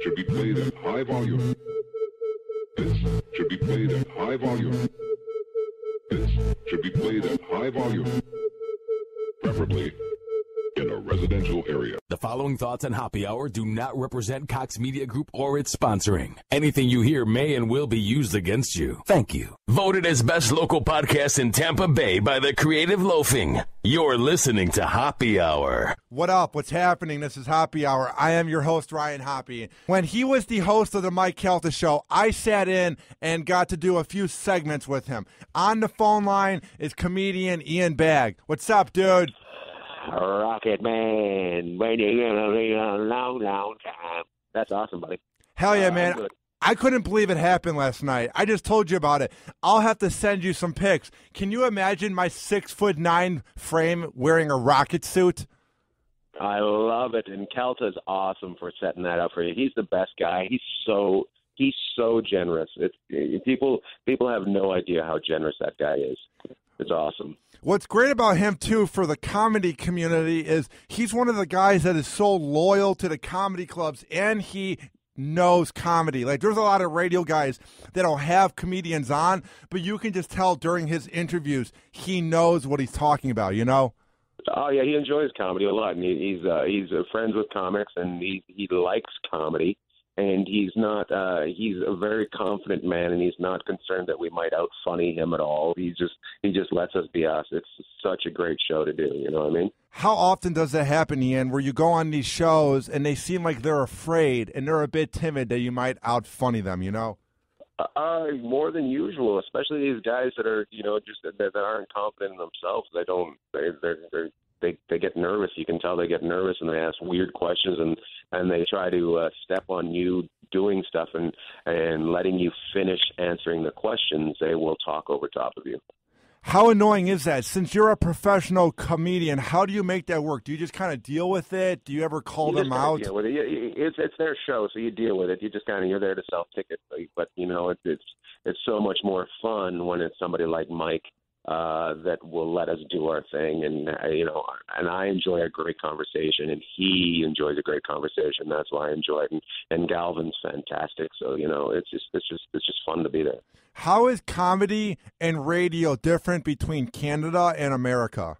should be played at high volume. This should be played at high volume. This should be played at high volume. Preferably in a residential area. The following thoughts on Hoppe Hour do not represent Cox Media Group or its sponsoring. Anything you hear may and will be used against you. Thank you. Voted as best local podcast in Tampa Bay by the Creative Loafing. You're listening to Hoppe Hour. What up? What's happening? This is Hoppe Hour. I am your host, Ryan Hoppe. When he was the host of the Mike Calta Show, I sat in and got to do a few segments with him. On the phone line is comedian Ian Bagg. What's up, dude? Rocket Man, waiting a long time. That's awesome, buddy. Hell yeah, man. I couldn't believe it happened last night. I just told you about it. I'll have to send you some pics. Can you imagine my 6'9" frame wearing a rocket suit? I love it, and Kelta's awesome for setting that up for you. He's the best guy. He's so generous. People have no idea how generous that guy is. It's awesome. What's great about him, too, for the comedy community is he's one of the guys that is so loyal to the comedy clubs, and he knows comedy. Like, there's a lot of radio guys that'll have comedians on, but you can just tell during his interviews he knows what he's talking about, you know? Oh, yeah, he enjoys comedy a lot, and he's friends with comics, and he likes comedy. And he's a very confident man, and he's not concerned that we might out-funny him at all. He just lets us be us. It's such a great show to do, you know what I mean? How often does that happen, Ian, where you go on these shows and they seem like they're afraid and they're a bit timid that you might out-funny them, you know? More than usual, especially these guys that are, that aren't confident in themselves. They get nervous. You can tell they get nervous, and they ask weird questions, and they try to step on you doing stuff and letting you finish answering the questions. They will talk over top of you. How annoying is that? Since you're a professional comedian, how do you make that work? Do you just kind of deal with it? Do you ever call them out? Deal with it. It's their show, so you deal with it. You just you're there to sell tickets, but it's so much more fun when it's somebody like Mike. That will let us do our thing, and I enjoy a great conversation, and he enjoys a great conversation. That's why I enjoy it, and Galvin's fantastic. So it's just fun to be there. How is comedy and radio different between Canada and America?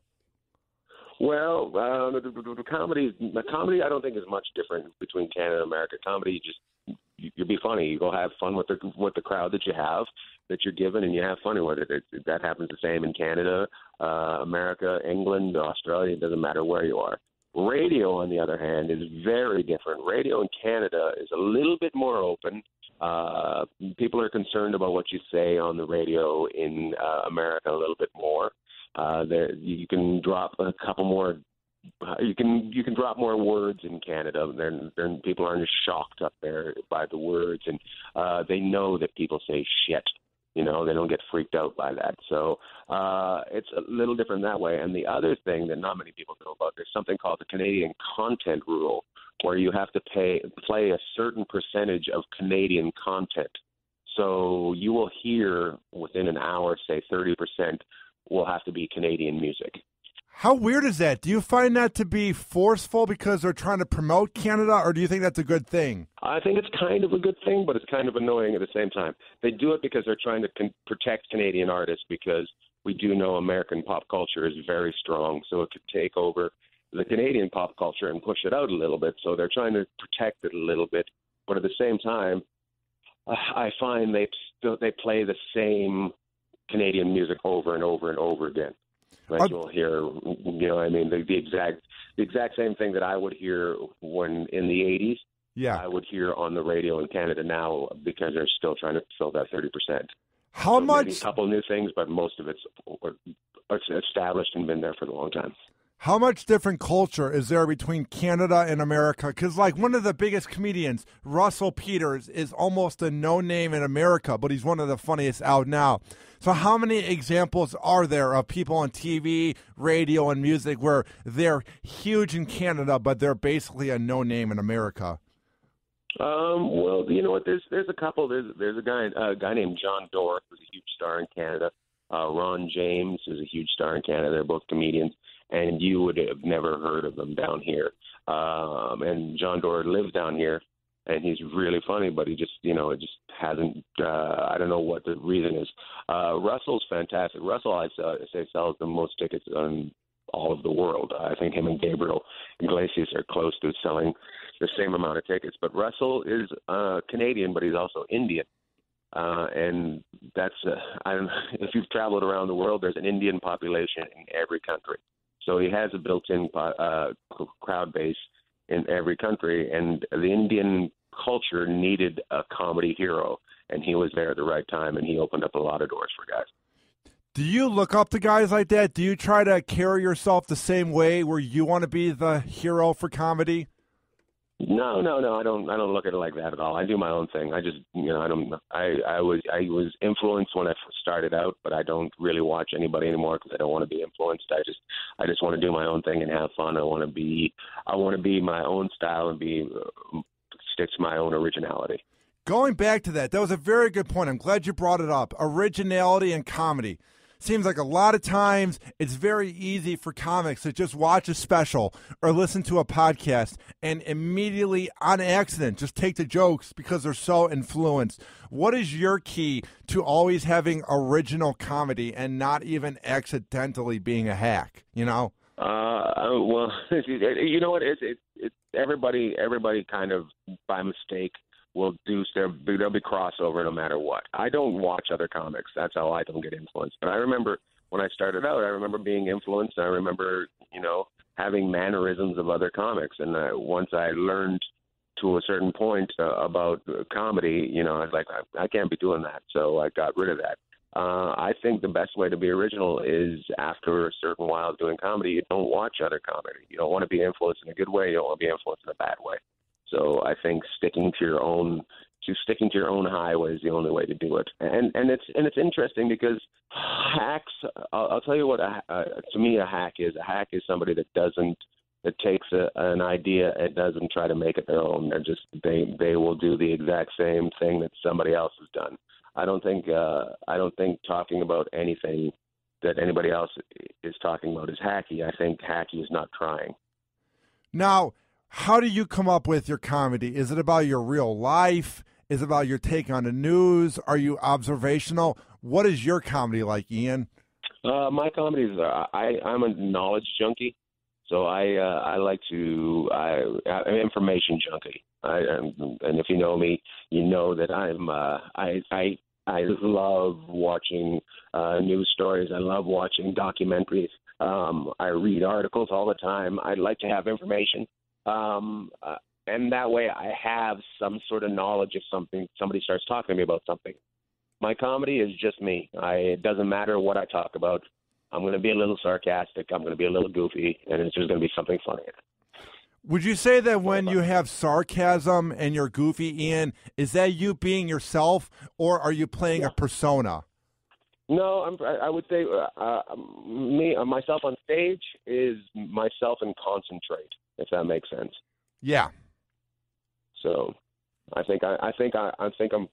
Well, the comedy I don't think is much different between Canada and America. Comedy, you be funny. You go have fun with the crowd that you have, that you're given, and you have fun with it. That happens the same in Canada, America, England, Australia. It doesn't matter where you are. Radio, on the other hand, is very different. Radio in Canada is a little bit more open. People are concerned about what you say on the radio in America a little bit more. You can drop a couple more. You can drop more words in Canada. Then people aren't as shocked up there by the words, and they know that people say shit. They don't get freaked out by that. So it's a little different that way. And the other thing that not many people know about, there's something called the Canadian content rule, where you have to play a certain percentage of Canadian content. So you will hear within an hour, say 30% will have to be Canadian music. How weird is that? Do you find that to be forceful because they're trying to promote Canada, or do you think that's a good thing? I think it's kind of a good thing, but it's kind of annoying at the same time. They do it because they're trying to protect Canadian artists, because we do know American pop culture is very strong, so it could take over the Canadian pop culture and push it out a little bit. So they're trying to protect it a little bit, but at the same time, I find they play the same Canadian music over and over and over again. Like you'll hear, the exact same thing that I would hear when in the 80s. Yeah, I would hear on the radio in Canada now, because they're still trying to fill that 30%. How much? Maybe a couple new things, but most of it's established and been there for a long time. How much different culture is there between Canada and America? Because, one of the biggest comedians, Russell Peters, is almost a no-name in America, but he's one of the funniest out now. So how many examples are there of people on TV, radio, and music where they're huge in Canada, but they're basically a no-name in America? Well, you know what? There's a couple. There's a guy named John Dorff, who's a huge star in Canada. Ron James is a huge star in Canada. They're both comedians, and you would have never heard of them down here. And John Dorff lives down here, and he's really funny, but he just, it just hasn't. I don't know what the reason is. Russell's fantastic. Russell, I say, sells the most tickets on all of the world. I think him and Gabriel Iglesias are close to selling the same amount of tickets. But Russell is Canadian, but he's also Indian. And that's, I don't know, if you've traveled around the world, there's an Indian population in every country. So he has a built-in crowd base in every country. And the Indian culture needed a comedy hero, and he was there at the right time, and he opened up a lot of doors for guys. Do you look up to guys like that? Do you try to carry yourself the same way where you want to be the hero for comedy? No. I don't look at it like that at all. I do my own thing. I just, I was influenced when I started out, but I don't really watch anybody anymore because I don't want to be influenced. I just want to do my own thing and have fun. I want to be my own style and stick to my own originality. Going back to that was a very good point. I'm glad you brought it up. Originality and comedy. Seems like a lot of times it's very easy for comics to just watch a special or listen to a podcast and immediately, on accident, just take the jokes because they're so influenced. What is your key to always having original comedy and not even accidentally being a hack, Well, you know what? It's everybody kind of by mistake will there'll be crossover no matter what. I don't watch other comics. That's how I don't get influenced. But I remember when I started out, I remember being influenced. I remember, having mannerisms of other comics. And once I learned to a certain point about comedy, I was like, I can't be doing that. So I got rid of that. I think the best way to be original is after a certain while of doing comedy, you don't watch other comedy. You don't want to be influenced in a good way. You don't want to be influenced in a bad way. So I think sticking to your own highway is the only way to do it. And it's interesting because hacks. I'll tell you what. To me, a hack is somebody that takes an idea and doesn't try to make it their own. They will do the exact same thing that somebody else has done. I don't think talking about anything that anybody else is talking about is hacky. I think hacky is not trying. Now, how do you come up with your comedy? Is it about your real life? Is it about your take on the news? Are you observational? What is your comedy like, Ian? My comedy is I'm a knowledge junkie, so I'm an information junkie. And if you know me, you know that I love watching news stories. I love watching documentaries. I read articles all the time. I like to have information. And that way I have some sort of knowledge if somebody starts talking to me about something. My comedy is just me. It doesn't matter what I talk about. I'm going to be a little sarcastic. I'm going to be a little goofy, and it's just going to be something funny. Would you say that when you have sarcasm and you're goofy, Ian, is that you being yourself, or are you playing a persona? No, I would say myself on stage is myself and concentrate, if that makes sense. Yeah. So I think I'm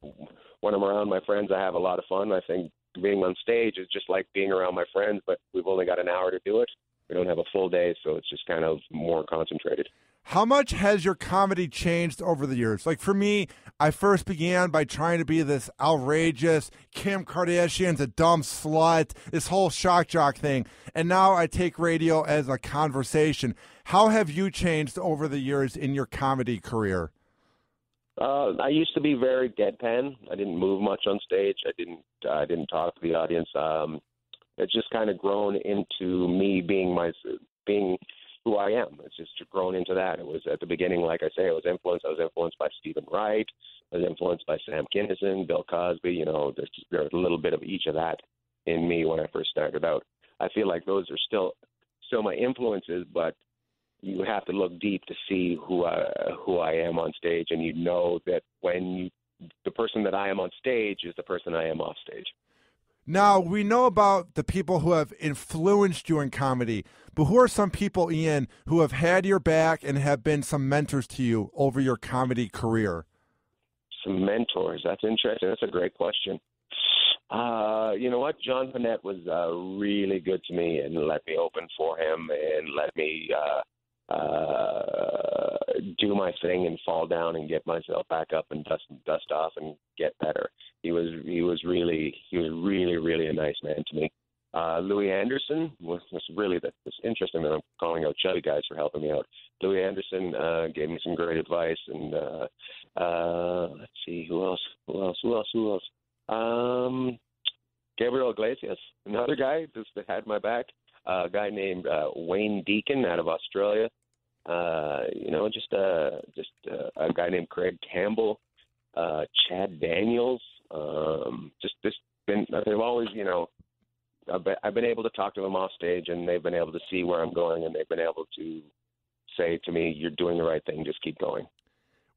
when I'm around my friends, I have a lot of fun. I think being on stage is just like being around my friends, but we've only got an hour to do it. We don't have a full day, so it's just kind of more concentrated. How much has your comedy changed over the years? Like for me, I first began by trying to be this outrageous Kim Kardashian's a dumb slut, this whole shock jock thing. And now I take radio as a conversation. How have you changed over the years in your comedy career? I used to be very deadpan. I didn't move much on stage. I didn't talk to the audience. It's just kind of grown into me being who I am. It's just grown into that. It was at the beginning, like I say, I was influenced by Stephen Wright. I was influenced by Sam Kinison, Bill Cosby. There's a little bit of each of that in me when I first started out. I feel like those are still my influences, but you have to look deep to see who I am on stage, and you know that the person that I am on stage is the person I am off stage. Now, we know about the people who have influenced you in comedy, but who are some people, Ian, who have had your back and have been some mentors to you over your comedy career? Some mentors. That's interesting. That's a great question. You know what? John Panette was really good to me and let me open for him and let me do my thing and fall down and get myself back up and dust off and get better. He was really really a nice man to me. Louis Anderson was really it's interesting that I'm calling out chubby guys for helping me out. Louis Anderson gave me some great advice, and let's see who else. Gabriel Iglesias, another guy that had my back. A guy named Wayne Deacon out of Australia. Just a guy named Craig Campbell, Chad Daniels. They've always, I've been able to talk to them off stage, and they've been able to see where I'm going, and they've been able to say to me, "You're doing the right thing. Just keep going."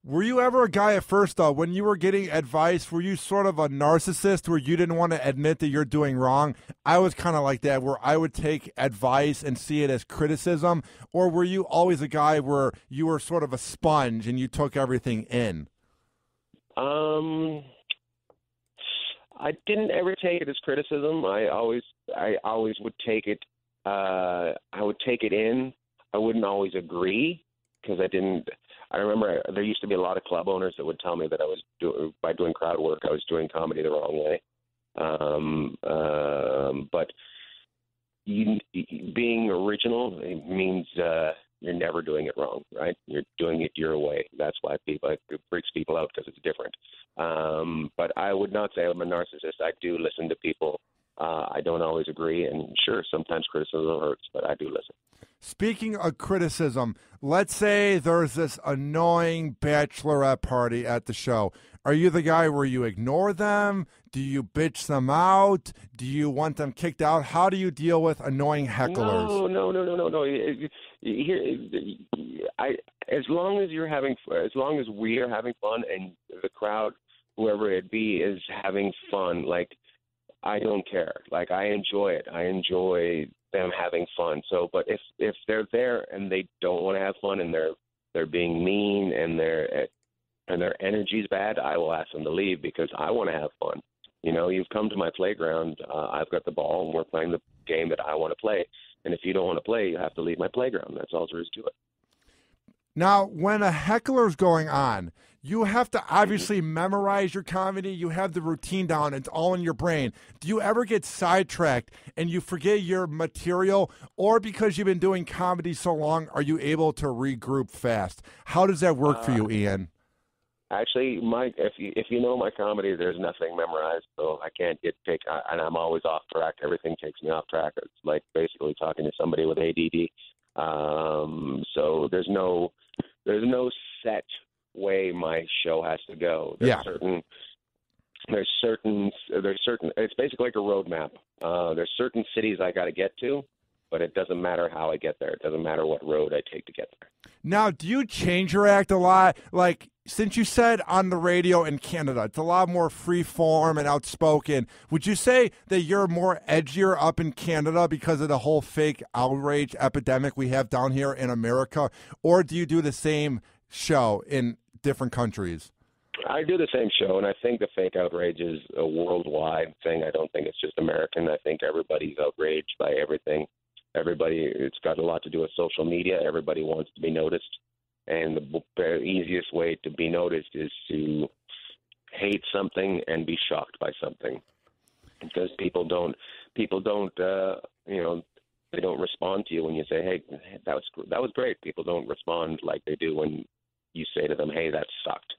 Were you ever a guy at first, though, when you were getting advice, were you sort of a narcissist where you didn't want to admit that you're doing wrong? I was kind of like that, where I would take advice and see it as criticism. Or were you always a guy where you were sort of a sponge and you took everything in? I didn't ever take it as criticism. I always would take it. I would take it in. I wouldn't always agree because I didn't. I remember there used to be a lot of club owners that would tell me that by doing crowd work, I was doing comedy the wrong way. But being original means you're never doing it wrong, right? You're doing it your way. That's why it freaks people out, because it's different. But I would not say I'm a narcissist. I do listen to people. I don't always agree, and sure, sometimes criticism hurts, but I do listen. Speaking of criticism, let's say there's this annoying bachelorette party at the show. Are you the guy where you ignore them? Do you bitch them out? Do you want them kicked out? How do you deal with annoying hecklers? No. As long as we are having fun and the crowd, whoever it be, is having fun, like, I don't care. Like, I enjoy it. I enjoy them having fun. So, but if they're there and they don't want to have fun and they're being mean and their energy's bad, I will ask them to leave because I want to have fun. You've come to my playground. I've got the ball and we're playing the game that I want to play. And if you don't want to play, you have to leave my playground. That's all there is to it. Now, when a heckler's going on, you have to obviously memorize your comedy. You have the routine down. It's all in your brain. Do you ever get sidetracked and you forget your material? Or because you've been doing comedy so long, are you able to regroup fast? How does that work for you, Ian? Actually, if you know my comedy, there's nothing memorized, so I can't get picked, and I'm always off track. Everything takes me off track. It's like basically talking to somebody with ADD. So there's no set way my show has to go. There's certain. It's basically like a roadmap. There's certain cities I got to get to, but it doesn't matter how I get there. It doesn't matter what road I take to get there. Now, do you change your act a lot? Like, since you said on the radio in Canada, it's a lot more free form and outspoken. Would you say that you're more edgier up in Canada because of the whole fake outrage epidemic we have down here in America? Or do you do the same show in different countries? I do the same show, and I think the fake outrage is a worldwide thing. I don't think it's just American. I think everybody's outraged by everything. It's got a lot to do with social media. Everybody wants to be noticed. And the easiest way to be noticed is to hate something and be shocked by something, because people don't, they don't respond to you when you say, "Hey, that was great." People don't respond like they do when you say to them, "Hey, that sucked."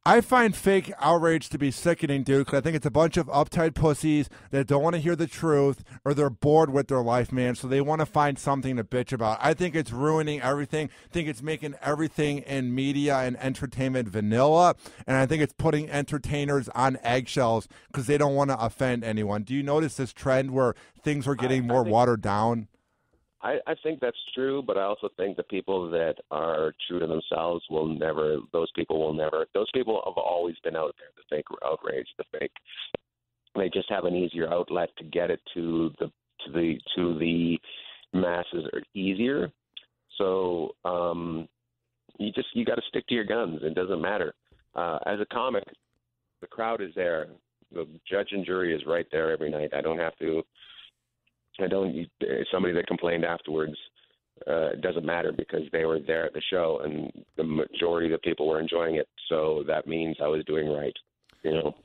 I find fake outrage to be sickening, dude, because I think it's a bunch of uptight pussies that don't want to hear the truth, or they're bored with their life, man, so they want to find something to bitch about. I think it's ruining everything. I think it's making everything in media and entertainment vanilla, and I think it's putting entertainers on eggshells because they don't want to offend anyone. Do you notice this trend where things are getting more watered down? I think that's true, but I also think the people that are true to themselves those people have always been out there, the fake outrage, they just have an easier outlet to get it to the masses easier. So you got to stick to your guns. It doesn't matter. As a comic, the crowd is there. The judge and jury is right there every night. Somebody that complained afterwards it doesn't matter because they were there at the show and the majority of the people were enjoying it. So that means I was doing right,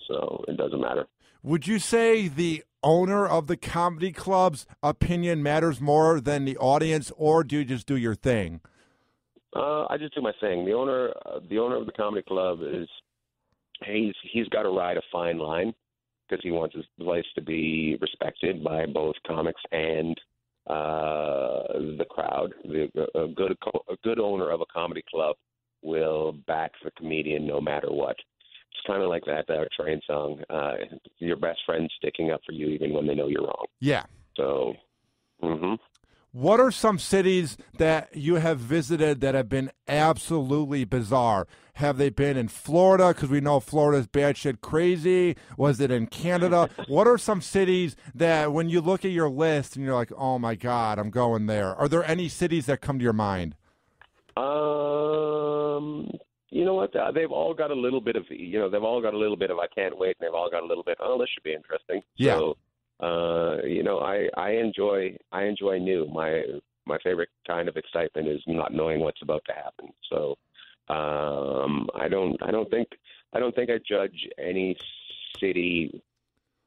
so it doesn't matter. Would you say the owner of the comedy club's opinion matters more than the audience, or do you just do your thing? I just do my thing. The owner of the comedy club he's got to ride a fine line because he wants his place to be respected by both comics and the crowd. A good owner of a comedy club will back the comedian no matter what. It's kind of like that Train song. Your best friend sticking up for you even when they know you're wrong. Yeah. So, What are some cities that you have visited that have been absolutely bizarre? Have they been in Florida? Because we know Florida's batshit crazy. Was it in Canada? What are some cities that when you look at your list and you're like, oh my God, I'm going there? Are there any cities that come to your mind? You know what? They've all got a little bit of, they've all got a little bit of I can't wait, and they've all got a little bit, oh, this should be interesting. Yeah. So, I enjoy new. My favorite kind of excitement is not knowing what's about to happen. So, I don't think I judge any city.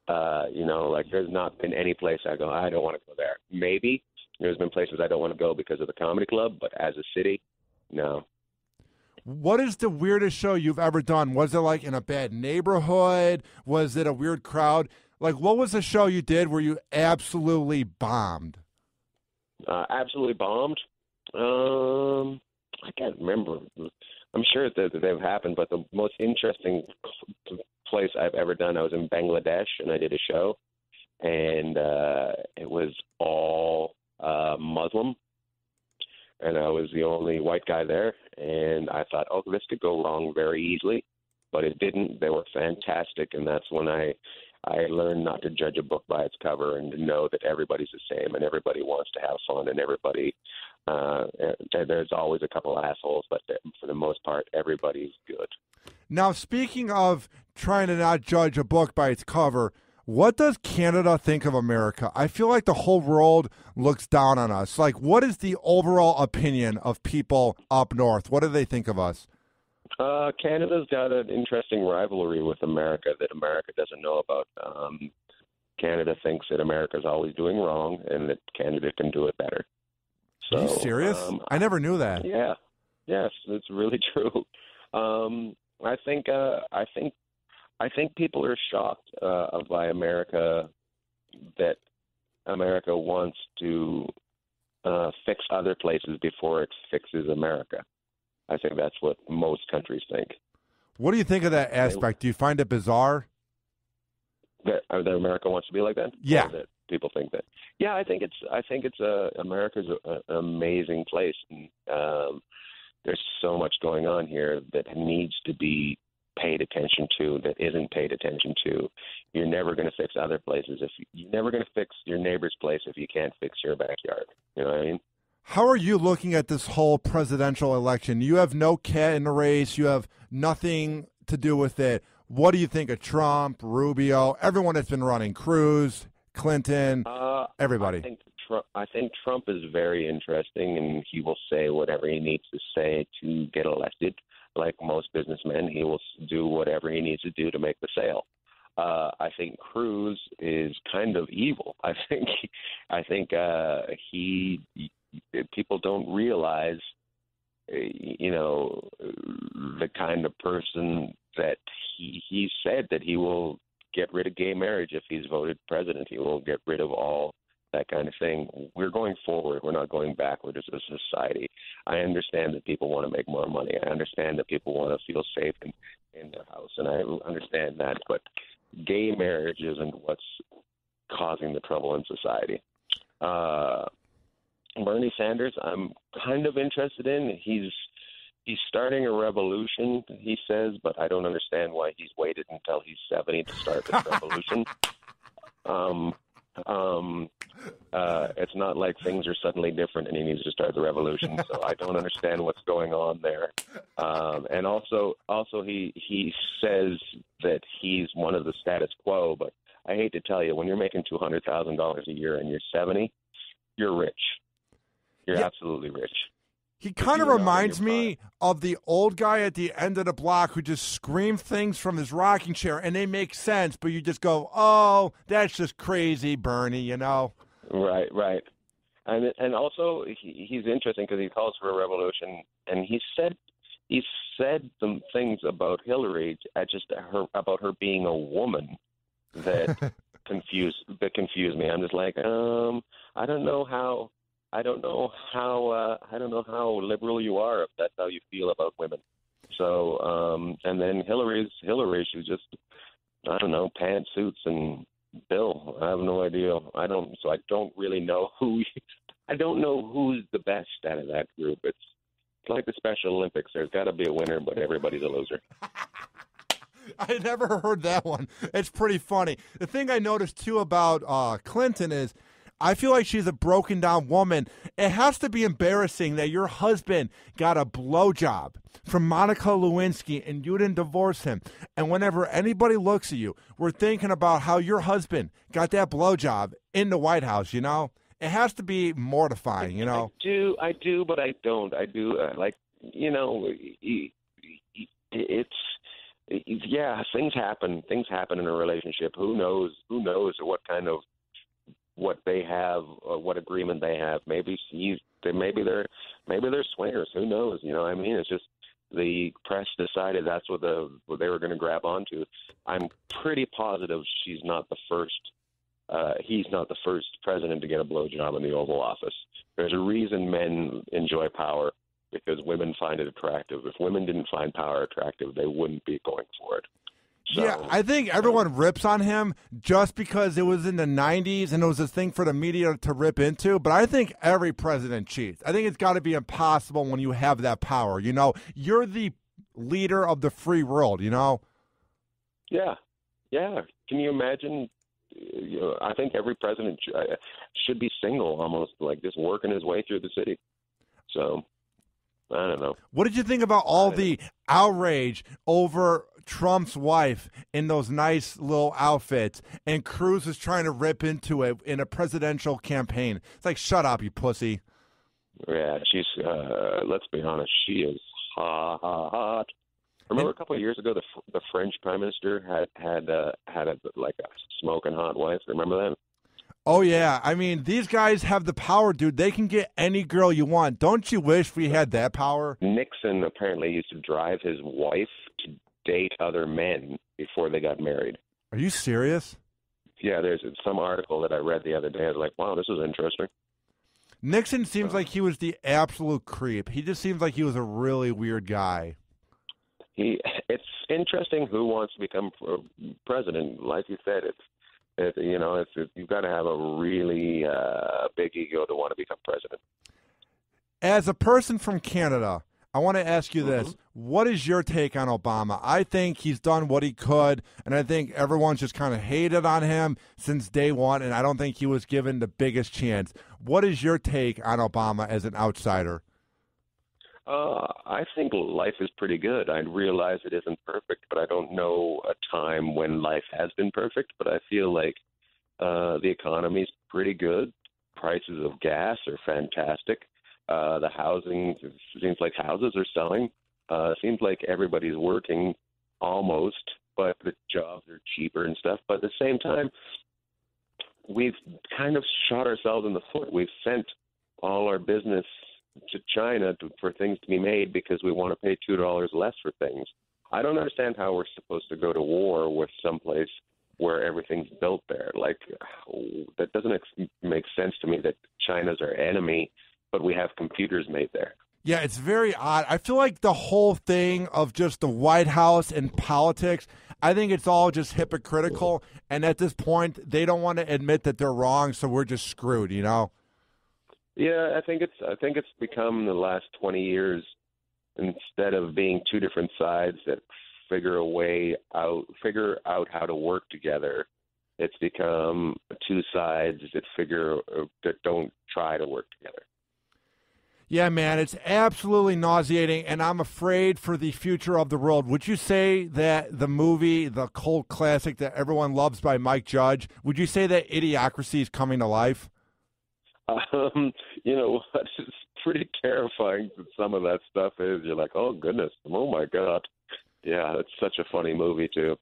Like there's not been any place I go, I don't want to go there. Maybe there's been places I don't want to go because of the comedy club, but as a city, no. What is the weirdest show you've ever done? Was it like in a bad neighborhood? Was it a weird crowd? Like, what was the show you did where you absolutely bombed? Absolutely bombed? I can't remember. I'm sure that they've happened, but the most interesting place I've ever done, I was in Bangladesh, and I did a show, and it was all Muslim, and I was the only white guy there, and I thought, oh, this could go wrong very easily, but it didn't. They were fantastic, and that's when I learned not to judge a book by its cover and to know that everybody's the same and everybody wants to have fun and everybody there's always a couple assholes, but for the most part, everybody's good. Now, speaking of trying to not judge a book by its cover, what does Canada think of America? I feel like the whole world looks down on us. Like, what is the overall opinion of people up north? What do they think of us? Canada's got an interesting rivalry with America that America doesn't know about. Canada thinks that America's always doing wrong and that Canada can do it better. So, are you serious? I never knew that. Yeah. Yes, it's really true. I think people are shocked by America that America wants to fix other places before it fixes America. I think that's what most countries think. What do you think of that aspect? Do you find it bizarre? That America wants to be like that? Yeah. Or that people think that. Yeah, I think it's America's an amazing place. And, there's so much going on here that needs to be paid attention to that isn't paid attention to. You're never going to fix other places you're never going to fix your neighbor's place if you can't fix your backyard. You know what I mean? How are you looking at this whole presidential election? You have no cat in the race. You have nothing to do with it. What do you think of Trump, Rubio, everyone that's been running, Cruz, Clinton, everybody? I think Trump is very interesting, and he will say whatever he needs to say to get elected. Like most businessmen, he will do whatever he needs to do to make the sale. I think Cruz is kind of evil. I think people don't realize, the kind of person that he said that he will get rid of gay marriage if he's voted president. He will get rid of all that kind of thing. We're going forward. We're not going backward as a society. I understand that people want to make more money. I understand that people want to feel safe in their house, and I understand that. But gay marriage isn't what's causing the trouble in society. Bernie Sanders, I'm kind of interested in. He's starting a revolution, he says, but I don't understand why he's waited until he's 70 to start this revolution. It's not like things are suddenly different and he needs to start the revolution, so I don't understand what's going on there. And also he says that he's one of the status quo, but I hate to tell you, when you're making $200,000 a year and you're 70, you're rich. You're absolutely rich. He kind of reminds me of the old guy at the end of the block who just screamed things from his rocking chair, and they make sense, but you just go, oh, that's just crazy, Bernie, you know? Right. And also, he's interesting because he calls for a revolution, and he said some things about Hillary, about her being a woman that confused me. I'm just like, I don't know how liberal you are if that's how you feel about women. So, and then Hillary, she's just, I don't know, pantsuits and Bill. I have no idea. I don't really know I don't know who's the best out of that group. It's like the Special Olympics. There's got to be a winner, but everybody's a loser. I never heard that one. It's pretty funny. The thing I noticed, too, about Clinton is I feel like she's a broken down woman. It has to be embarrassing that your husband got a blowjob from Monica Lewinsky and you didn't divorce him. And whenever anybody looks at you, we're thinking about how your husband got that blowjob in the White House, you know? It has to be mortifying, you know? I do, but I don't. I do, things happen. Things happen in a relationship. Who knows what they have, what agreement they have. Maybe they're swingers. Who knows? You know what I mean? It's just the press decided that's what they were going to grab onto. I'm pretty positive he's not the first president to get a blowjob in the Oval Office. There's a reason men enjoy power, because women find it attractive. If women didn't find power attractive, they wouldn't be going for it. So, yeah, I think everyone rips on him just because it was in the 90s and it was a thing for the media to rip into. But I think every president cheats. I think it's got to be impossible when you have that power. You know, you're the leader of the free world, you know? Yeah. Can you imagine? I think every president should be single, almost, like just working his way through the city. So, I don't know. What did you think about all the outrage over Trump's wife in those nice little outfits, and Cruz is trying to rip into it in a presidential campaign? It's like, shut up, you pussy. Yeah, she's, let's be honest, she is hot. Remember a couple of years ago, the French prime minister had a smoking hot wife? Remember that? Oh, yeah. I mean, these guys have the power, dude. They can get any girl you want. Don't you wish we had that power? Nixon apparently used to drive his wife to date other men before they got married. Are you serious? Yeah, there's some article that I read the other day. I was like, wow, this is interesting. Nixon seems like he was the absolute creep. He just seems like he was a really weird guy. It's interesting who wants to become president. Like you said, you've got to have a really big ego to want to become president. As a person from Canada, I want to ask you this. What is your take on Obama? I think he's done what he could, and I think everyone's just kind of hated on him since day one, and I don't think he was given the biggest chance. What is your take on Obama as an outsider? I think life is pretty good. I realize it isn't perfect, but I don't know a time when life has been perfect. But I feel like the economy's pretty good. Prices of gas are fantastic. The housing, it seems like houses are selling. Seems like everybody's working almost, but the jobs are cheaper and stuff. But at the same time, we've kind of shot ourselves in the foot. We've sent all our business to China for things to be made because we want to pay $2 less for things. I don't understand how we're supposed to go to war with someplace where everything's built there. Like, that doesn't make sense to me that China's our enemy, but we have computers made there. Yeah, it's very odd. I feel like the whole thing of just the White House and politics, I think it's all just hypocritical. And at this point, they don't want to admit that they're wrong, so we're just screwed, you know? Yeah, I think it's become the last 20 years, instead of being two different sides that figure out how to work together, it's become two sides that don't try to work together. Yeah, man, it's absolutely nauseating, and I'm afraid for the future of the world. Would you say that the movie, the cult classic that everyone loves by Mike Judge, would you say that Idiocracy is coming to life? You know what? It's pretty terrifying that some of that stuff is. You're like, oh, goodness. Oh, my God. Yeah, it's such a funny movie, too.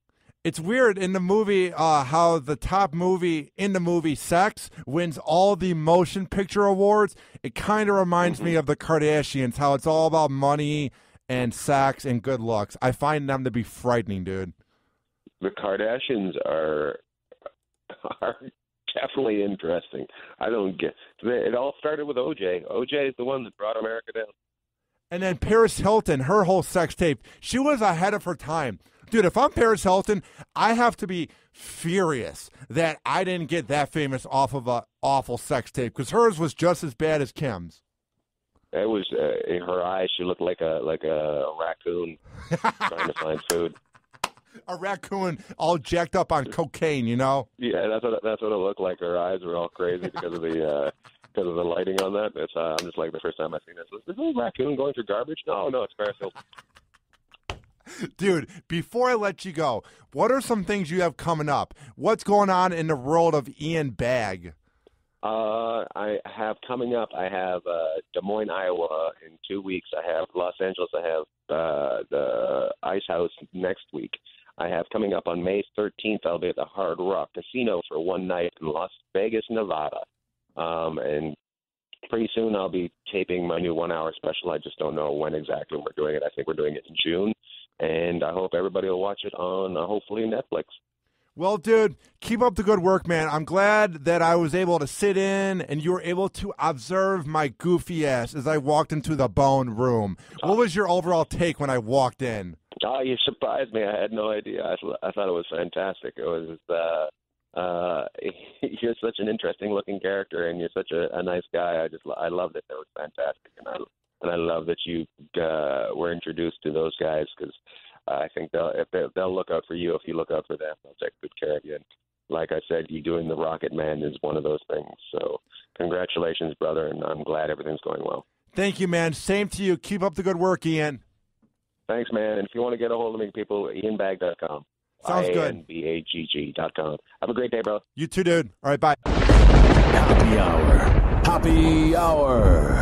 It's weird in the movie how the top movie in the movie, Sex, wins all the motion picture awards. It kind of reminds me of the Kardashians, how it's all about money and sex and good looks. I find them to be frightening, dude. The Kardashians are definitely interesting. I don't get it. All started with OJ. OJ is the one that brought America down. And then Paris Hilton, her whole sex tape, she was ahead of her time. Dude, if I'm Paris Hilton, I have to be furious that I didn't get that famous off of a awful sex tape, because hers was just as bad as Kim's. It was in her eyes. She looked like a raccoon trying to find food. A raccoon all jacked up on cocaine, you know? Yeah, that's what it looked like. Her eyes were all crazy because of the lighting on that. It's I'm just like, the first time I seen this, is this a raccoon going through garbage? No, it's Paris Hilton. Dude, before I let you go, what are some things you have coming up? What's going on in the world of Ian Bagg? I have coming up, I have Des Moines, Iowa in 2 weeks. I have Los Angeles. I have the Ice House next week. I have coming up on May 13th, I'll be at the Hard Rock Casino for one night in Las Vegas, Nevada. And pretty soon I'll be taping my new 1 hour special. I just don't know when exactly we're doing it. I think we're doing it in June. And I hope everybody will watch it on, hopefully, Netflix. Well, dude, keep up the good work, man. I'm glad that I was able to sit in and you were able to observe my goofy ass as I walked into the Bone Room. What was your overall take when I walked in? Oh, you surprised me. I had no idea. I thought it was fantastic. It was you're such an interesting-looking character, and you're such a nice guy. I loved it. It was fantastic, and I love that you were introduced to those guys, because I think they'll look out for you if you look out for them. They'll take good care of you. And like I said, you doing the Rocket Man is one of those things. So congratulations, brother, and I'm glad everything's going well. Thank you, man. Same to you. Keep up the good work, Ian. Thanks, man. And if you want to get a hold of me, people, IanBagg.com. Sounds good. IanBagg.com. Have a great day, bro. You too, dude. All right, bye. Hoppe Hour. Hoppe Hour.